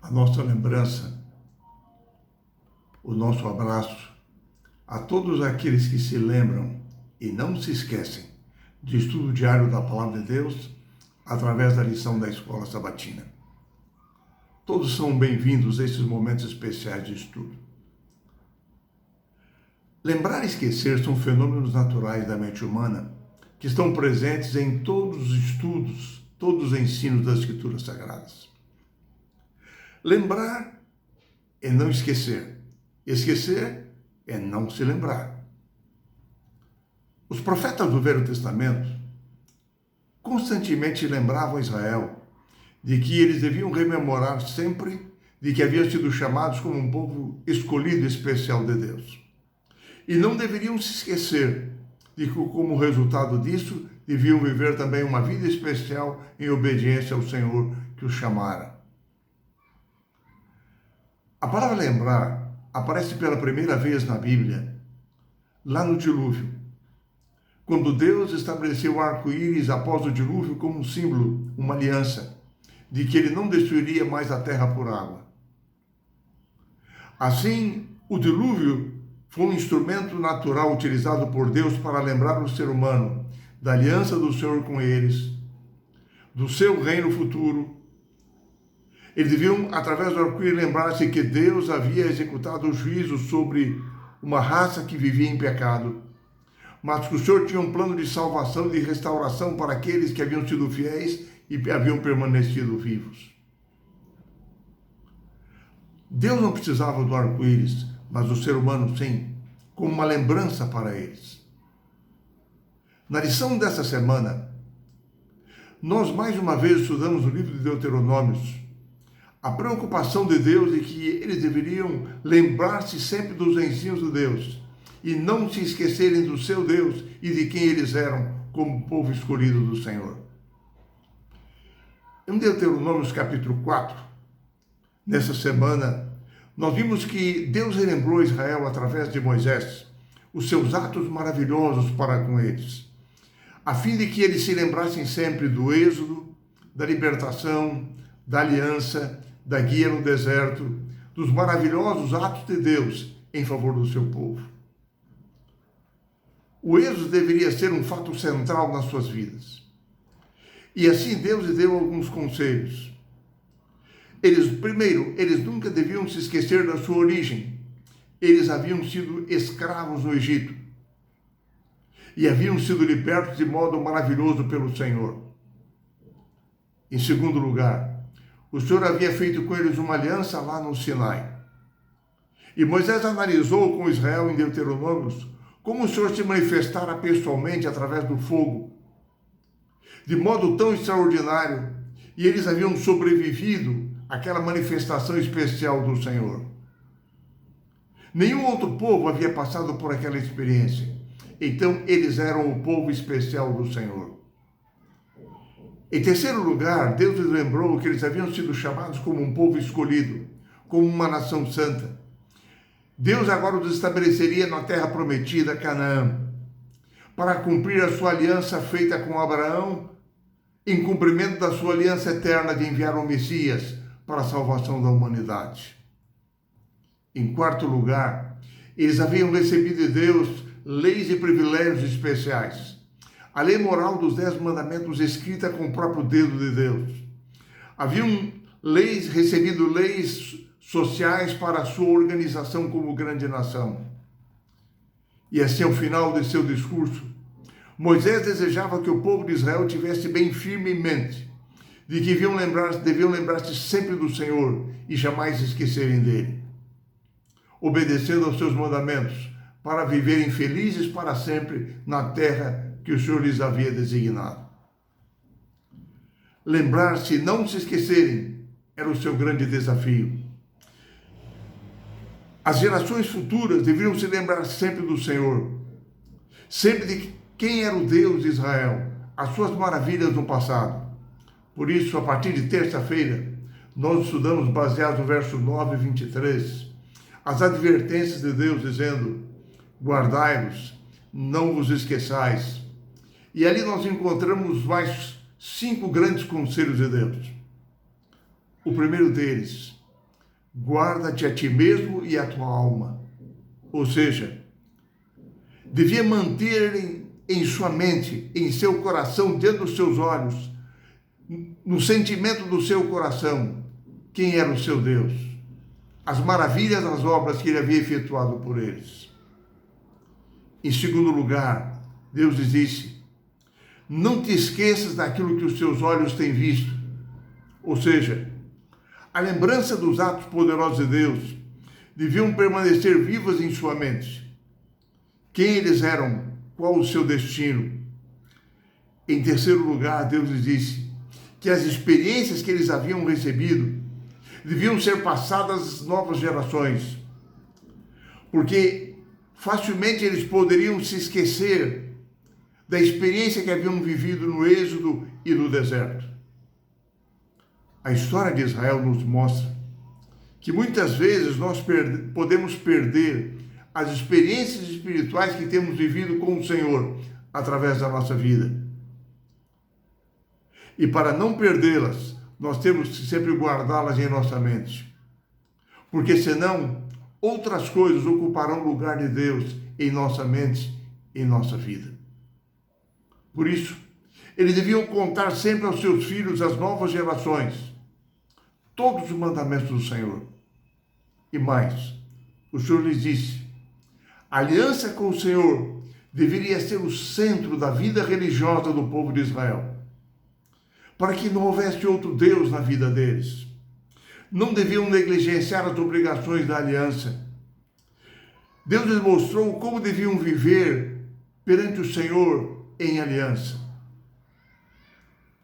a nossa lembrança, o nosso abraço a todos aqueles que se lembram e não se esquecem do estudo diário da Palavra de Deus através da lição da Escola Sabatina. Todos são bem-vindos a esses momentos especiais de estudo. Lembrar e esquecer são fenômenos naturais da mente humana que estão presentes em todos os estudos, todos os ensinos das Escrituras Sagradas. Lembrar é não esquecer. Esquecer é não se lembrar. Os profetas do Velho Testamento constantemente lembravam Israel de que eles deviam rememorar sempre de que haviam sido chamados como um povo escolhido especial de Deus. E não deveriam se esquecer de que, como resultado disso, deviam viver também uma vida especial em obediência ao Senhor que os chamara. A palavra lembrar aparece pela primeira vez na Bíblia, lá no dilúvio, quando Deus estabeleceu o arco-íris após o dilúvio como um símbolo, uma aliança, de que ele não destruiria mais a terra por água. Assim, o dilúvio foi um instrumento natural utilizado por Deus para lembrar o ser humano da aliança do Senhor com eles, do seu reino futuro. Eles deviam, através do arco-íris, lembrar-se que Deus havia executado o juízo sobre uma raça que vivia em pecado, mas que o Senhor tinha um plano de salvação e de restauração para aqueles que haviam sido fiéis e haviam permanecido vivos. Deus não precisava do arco-íris, mas o ser humano sim, como uma lembrança para eles. Na lição dessa semana, nós mais uma vez estudamos o livro de Deuteronômios, a preocupação de Deus de que eles deveriam lembrar-se sempre dos ensinos de Deus e não se esquecerem do seu Deus e de quem eles eram como povo escolhido do Senhor. Em Deuteronômios capítulo 4, nessa semana, nós vimos que Deus relembrou Israel através de Moisés os seus atos maravilhosos para com eles, a fim de que eles se lembrassem sempre do êxodo, da libertação, da aliança, da guia no deserto, dos maravilhosos atos de Deus em favor do seu povo. O êxodo deveria ser um fato central nas suas vidas. E assim Deus lhes deu alguns conselhos. Primeiro, eles nunca deviam se esquecer da sua origem. Eles haviam sido escravos no Egito e haviam sido libertos de modo maravilhoso pelo Senhor. Em segundo lugar, o Senhor havia feito com eles uma aliança lá no Sinai. E Moisés analisou com Israel em Deuteronômios como o Senhor se manifestara pessoalmente através do fogo, de modo tão extraordinário, e eles haviam sobrevivido àquela manifestação especial do Senhor. Nenhum outro povo havia passado por aquela experiência, então eles eram o povo especial do Senhor. Em terceiro lugar, Deus lhes lembrou que eles haviam sido chamados como um povo escolhido, como uma nação santa. Deus agora os estabeleceria na terra prometida, Canaã, para cumprir a sua aliança feita com Abraão, em cumprimento da sua aliança eterna de enviar o Messias para a salvação da humanidade. Em quarto lugar, eles haviam recebido de Deus leis e privilégios especiais. A lei moral dos 10 mandamentos escrita com o próprio dedo de Deus. Haviam recebido leis sociais para a sua organização como grande nação. E assim, ao final de seu discurso, Moisés desejava que o povo de Israel tivesse bem firme em mente de que deviam lembrar-se sempre do Senhor e jamais se esquecerem dele, obedecendo aos seus mandamentos para viverem felizes para sempre na terra que o Senhor lhes havia designado. Lembrar-se e não se esquecerem era o seu grande desafio. As gerações futuras deveriam se lembrar sempre do Senhor, sempre de quem era o Deus de Israel, as suas maravilhas no passado. Por isso, a partir de terça-feira, nós estudamos, baseado no verso 9 e 23, as advertências de Deus dizendo: guardai-vos, não vos esqueçais. E ali nós encontramos mais 5 grandes conselhos de Deus. O primeiro deles guarda-te a ti mesmo e a tua alma. Ou seja, devia manter em sua mente, em seu coração, dentro dos seus olhos, no sentimento do seu coração, quem era o seu Deus, as maravilhas, as obras que ele havia efetuado por eles. Em segundo lugar, Deus lhes disse: não te esqueças daquilo que os teus olhos têm visto. Ou seja, a lembrança dos atos poderosos de Deus deviam permanecer vivas em sua mente. Quem eles eram, qual o seu destino. Em terceiro lugar, Deus lhes disse que as experiências que eles haviam recebido deviam ser passadas às novas gerações, porque facilmente eles poderiam se esquecer da experiência que haviam vivido no Êxodo e no deserto. A história de Israel nos mostra que muitas vezes nós podemos perder as experiências espirituais que temos vivido com o Senhor através da nossa vida. E para não perdê-las, nós temos que sempre guardá-las em nossa mente. Porque senão, outras coisas ocuparão o lugar de Deus em nossa mente, em nossa vida. Por isso, eles deviam contar sempre aos seus filhos, às novas gerações, todos os mandamentos do Senhor. E mais, o Senhor lhes disse: a aliança com o Senhor deveria ser o centro da vida religiosa do povo de Israel, para que não houvesse outro Deus na vida deles. Não deviam negligenciar as obrigações da aliança. Deus lhes mostrou como deviam viver perante o Senhor em aliança.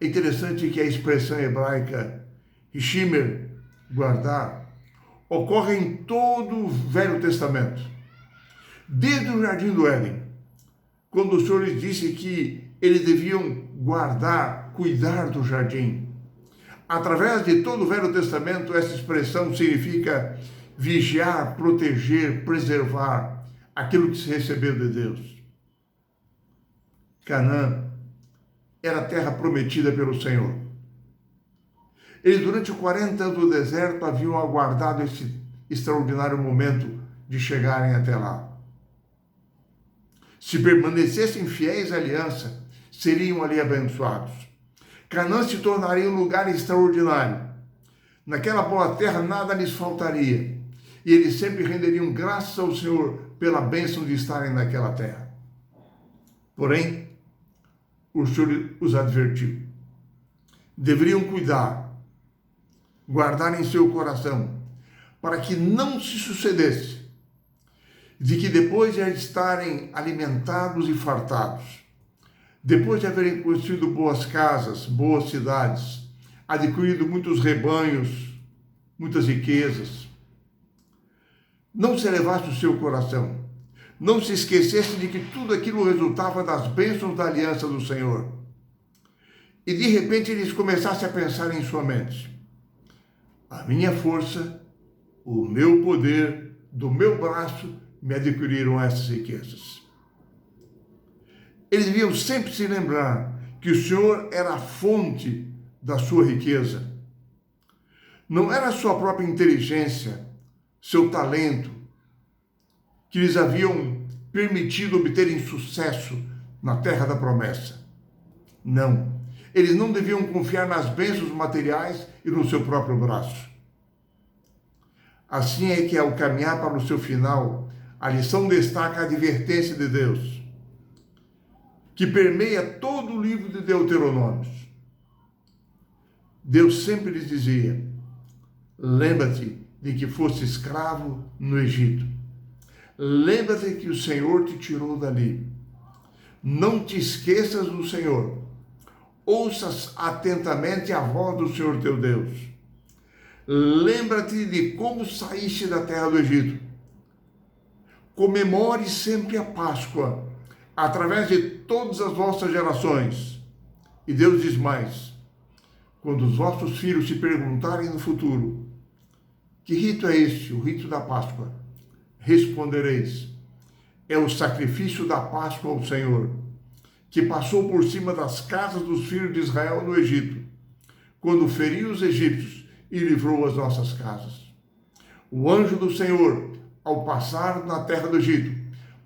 É interessante que a expressão hebraica Shimer, guardar, ocorre em todo o Velho Testamento. Desde o Jardim do Éden, quando o Senhor lhes disse que eles deviam guardar, cuidar do jardim. Através de todo o Velho Testamento, essa expressão significa vigiar, proteger, preservar aquilo que se recebeu de Deus. Canaã era a terra prometida pelo Senhor. Eles, durante 40 anos do deserto, haviam aguardado esse extraordinário momento de chegarem até lá. Se permanecessem fiéis à aliança, seriam ali abençoados. Canaã se tornaria um lugar extraordinário. Naquela boa terra nada lhes faltaria. E eles sempre renderiam graças ao Senhor pela bênção de estarem naquela terra. Porém, o Senhor os advertiu. Deveriam cuidar, guardar em seu coração, para que não se sucedesse de que depois de estarem alimentados e fartados, depois de haverem construído boas casas, boas cidades, adquirido muitos rebanhos, muitas riquezas, não se elevasse o seu coração, não se esquecesse de que tudo aquilo resultava das bênçãos da aliança do Senhor. E de repente eles começassem a pensar em sua mente: a minha força, o meu poder, do meu braço, me adquiriram essas riquezas. Eles deviam sempre se lembrar que o Senhor era a fonte da sua riqueza. Não era a sua própria inteligência, seu talento, que lhes haviam permitido obterem sucesso na terra da promessa. Não. Eles não deviam confiar nas bênçãos materiais e no seu próprio braço. Assim é que, ao caminhar para o seu final, a lição destaca a advertência de Deus, que permeia todo o livro de Deuteronômio. Deus sempre lhes dizia: lembra-te de que foste escravo no Egito. Lembra-te que o Senhor te tirou dali. Não te esqueças do Senhor. Ouças atentamente a voz do Senhor teu Deus. Lembra-te de como saíste da terra do Egito. Comemore sempre a Páscoa, através de todas as vossas gerações. E Deus diz mais: quando os vossos filhos te perguntarem no futuro: que rito é este, o rito da Páscoa? Respondereis: é o sacrifício da Páscoa ao Senhor, que passou por cima das casas dos filhos de Israel no Egito, quando feriu os egípcios e livrou as nossas casas. O anjo do Senhor, ao passar na terra do Egito,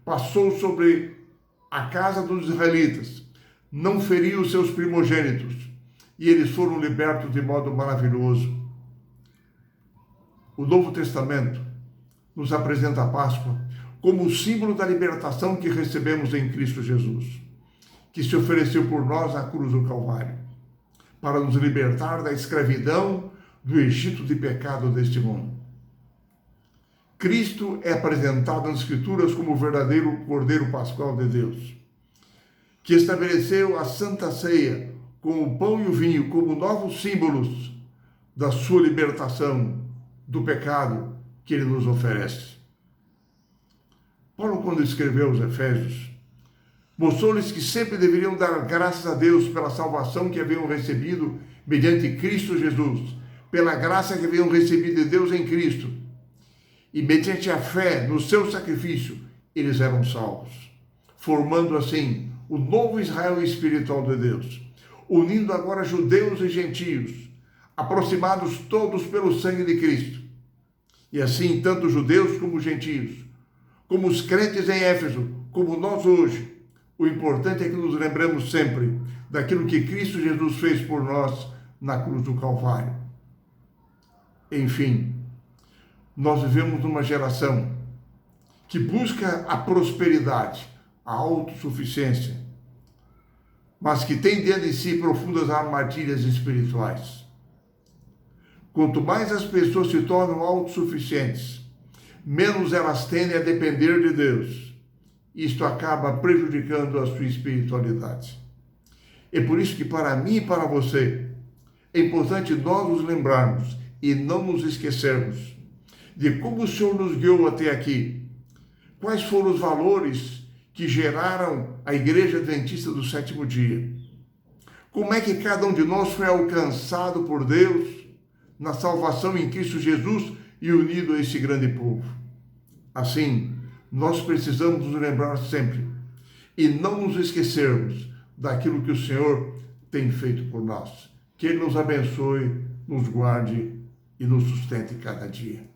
passou sobre a casa dos israelitas, não feriu os seus primogênitos, e eles foram libertos de modo maravilhoso. O Novo Testamento nos apresenta a Páscoa como o símbolo da libertação que recebemos em Cristo Jesus, que se ofereceu por nós na cruz do Calvário, para nos libertar da escravidão do Egito de pecado deste mundo. Cristo é apresentado nas Escrituras como o verdadeiro Cordeiro Pascual de Deus, que estabeleceu a Santa Ceia com o pão e o vinho como novos símbolos da sua libertação do pecado que ele nos oferece. Paulo, quando escreveu os Efésios, mostrou-lhes que sempre deveriam dar graças a Deus pela salvação que haviam recebido mediante Cristo Jesus, pela graça que haviam recebido de Deus em Cristo, e mediante a fé no seu sacrifício, eles eram salvos, formando assim o novo Israel espiritual de Deus, unindo agora judeus e gentios, aproximados todos pelo sangue de Cristo. E assim, tanto judeus como gentios, como os crentes em Éfeso, como nós hoje, o importante é que nos lembremos sempre daquilo que Cristo Jesus fez por nós na cruz do Calvário. Enfim, nós vivemos numa geração que busca a prosperidade, a autossuficiência, mas que tem dentro de si profundas armadilhas espirituais. Quanto mais as pessoas se tornam autossuficientes, menos elas tendem a depender de Deus. Isto acaba prejudicando a sua espiritualidade. É por isso que para mim e para você é importante nós nos lembrarmos e não nos esquecermos de como o Senhor nos guiou até aqui. Quais foram os valores que geraram a Igreja Adventista do Sétimo Dia? Como é que cada um de nós foi alcançado por Deus na salvação em Cristo Jesus e unido a esse grande povo? Assim, nós precisamos nos lembrar sempre e não nos esquecermos daquilo que o Senhor tem feito por nós. Que Ele nos abençoe, nos guarde e nos sustente cada dia.